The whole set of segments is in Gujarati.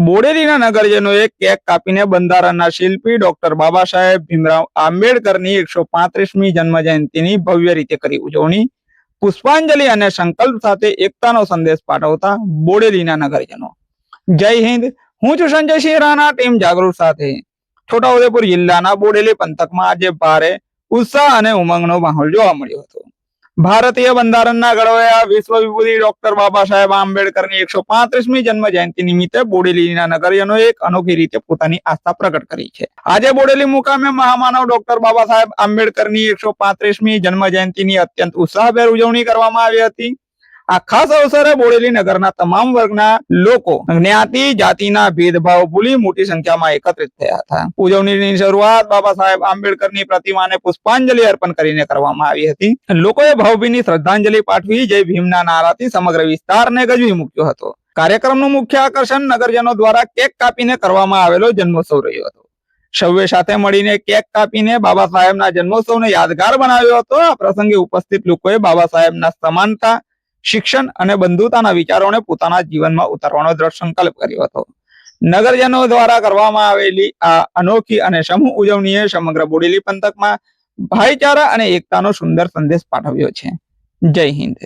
બોડેલીના નગરજનોએ કેક કાપીને બંધારણના શિલ્પી ડોક્ટર બાબા સાહેબ ભીમરાવ આંબેડકરની 135મી જન્મ જયંતિની ભવ્ય રીતે કરી ઉજવણી, પુષ્પાંજલિ અને સંકલ્પ સાથે એકતાનો સંદેશ પાઠવતા બોડેલીના નગરજનો। જય હિન્દ, હું છું સંજયસિંહ રાણા, ટીમ જાગૃત સાથે। છોટાઉદેપુર જિલ્લાના બોડેલી પંથકમાં આજે ભારે ઉત્સાહ અને ઉમંગનો માહોલ જોવા મળ્યો હતો। ભારતીય બંધારણના ઘડવૈયા વિશ્વ વિભૂતિ ડોક્ટર બાબા સાહેબ આંબેડકરની 135મી જન્મ જયંતિ નિમિત્તે બોડેલીના નગરજનોએ એક અનોખી રીતે પોતાની આસ્થા પ્રગટ કરી છે। આજે બોડેલી મુકામે મહામાનવ ડોક્ટર બાબા સાહેબ આંબેડકરની 135મી જન્મ જયંતિની અત્યંત ઉત્સાહભેર ઉજવણી કરવામાં આવી હતી। આ ખાસ અવસરે બોડેલી નગરના તમામ વર્ગના લોકો જ્ઞાતિ જાતિના ભેદભાવ ભૂલી મોટી સંખ્યામાં એકત્રિત થયા હતા। ઉજવણીની શરૂઆત બાબા સાહેબ આંબેડકરની પ્રતિમાને પુષ્પાંજલિ અર્પણ કરીને કરવામાં આવી હતી। લોકોએ ભાવભીની શ્રદ્ધાંજલિ પાઠવી જય ભીમના નારાથી સમગ્ર વિસ્તારને ગજવી મૂક્યો હતો। કાર્યક્રમનું મુખ્ય આકર્ષણ નગરજનો દ્વારા કેક કાપીને કરવામાં આવેલો જન્મોત્સવ રહ્યો હતો। સૌએ સાથે મળીને કેક કાપીને બાબા સાહેબના જન્મોત્સવને યાદગાર બનાવ્યો હતો। આ પ્રસંગે ઉપસ્થિત લોકોએ બાબા સાહેબના સમાનતા, શિક્ષણ અને બંધુતાના વિચારોને પોતાના જીવનમાં ઉતારવાનો દ્રઢ સંકલ્પ કર્યો હતો। નગરજનો દ્વારા કરવામાં આવેલી આ અનોખી અને સમૂહ ઉજવણીએ સમગ્ર બોડેલી પંથકમાં ભાઈચારા અને એકતાનો સુંદર સંદેશ પાઠવ્યો છે। જય હિન્દ।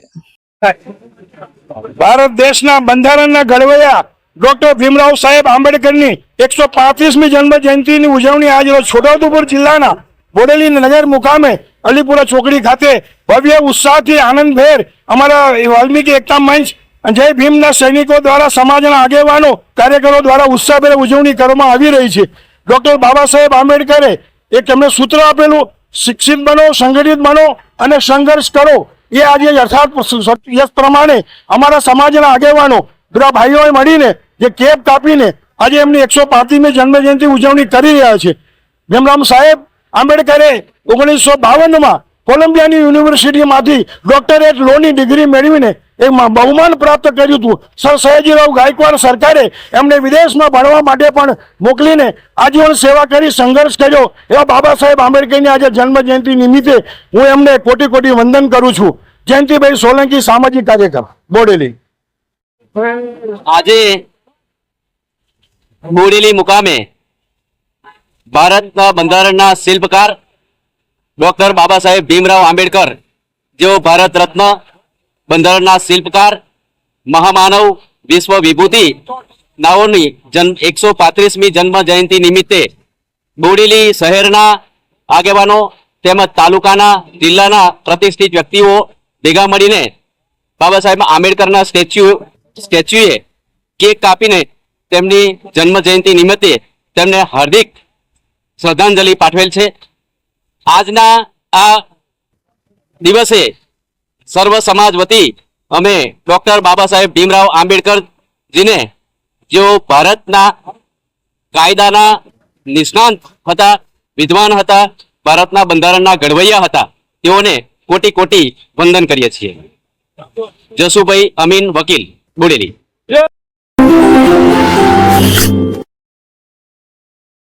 ભારત દેશના બંધારણના ઘડવૈયા ડોક્ટર ભીમરાવ સાહેબ આંબેડકરની 135મી જન્મ જયંતિની ઉજવણી આજે છોટાઉદેપુર જિલ્લાના બોડેલી નગર મુકામે અલીપુરા ચોકડી ખાતે ભવ્ય ઉત્સાહથી આનંદભેર અમારા વાલ્મીકી એકતા મંચ જય ભીમના સૈનિકો દ્વારા સમાજના આગેવાનો કાર્યકરો દ્વારા ઉત્સાહભેર ઉજવણી કરવામાં આવી રહી છે। ડોક્ટર બાબા સાહેબ આંબેડકરે એક એમને સૂત્ર આપેલું, શિક્ષિત બનો, સંગઠિત બનો અને સંઘર્ષ કરો। એ આજે યથાર્થ પ્રમાણે અમારા સમાજના આગેવાનો બધા ભાઈઓએ મળીને જે કેક કાપીને આજે એમની 135મી જન્મ જયંતિ ઉજવણી કરી રહ્યા છે। ભીમરાવ સાહેબ આંબેડકરે 1952માં કોલંબિયાની યુનિવર્સિટીમાંથી ડોક્ટરેટ લોની ડિગ્રી મેળવીને એક બહુમાન પ્રાપ્ત કર્યું હતું। સર સયાજીરાવ ગાયકવાડ સરકારે એમને વિદેશમાં ભણવા માટે પણ મોકલીને આજીવન સેવા કરી સંઘર્ષ કર્યો। એવા બાબા સાહેબ આંબેડકરની આજે જન્મ જયંતિ નિમિત્તે હું એમને કોટી કોટી વંદન કરું છું। જયંતિભાઈ સોલંકી, સામાજિક કાર્યકર, બોડેલી। આજે બોડેલી મુકામે ભારતના બંધારણના શિલ્પકાર ડોક્ટર બાબા સાહેબ ભીમરાવ આંબેડકર, જેઓ ભારત રત્ન, બંધારણના શિલ્પકાર, મહામાનવ, વિશ્વ વિભૂતિ નાઓની 135મી જન્મ જયંતિ નિમિત્તે બોડેલી શહેરના આગેવાનો તેમજ તાલુકાના, જિલ્લાના પ્રતિષ્ઠિત વ્યક્તિઓ ભેગા મળીને બાબા સાહેબ આંબેડકરના સ્ટેચ્યુએ કેક કાપીને તેમની જન્મ જયંતિ નિમિત્તે તેમને હાર્દિક શ્રદ્ધાંજલિ પાઠવેલ છે। આજના આ દિવસે સર્વ સમાજ વતી અમે ડોક્ટર બાબા સાહેબ ભીમરાવ આંબેડકરજીને, જેઓ ભારતના કાયદાના નિષ્ણાંત હતા, વિદ્વાન હતા, ભારતના બંધારણના ઘડવૈયા હતા, તેઓને કોટી કોટી વંદન કરીએ છીએ। જસુભાઈ અમીન, વકીલ, બોડેલી।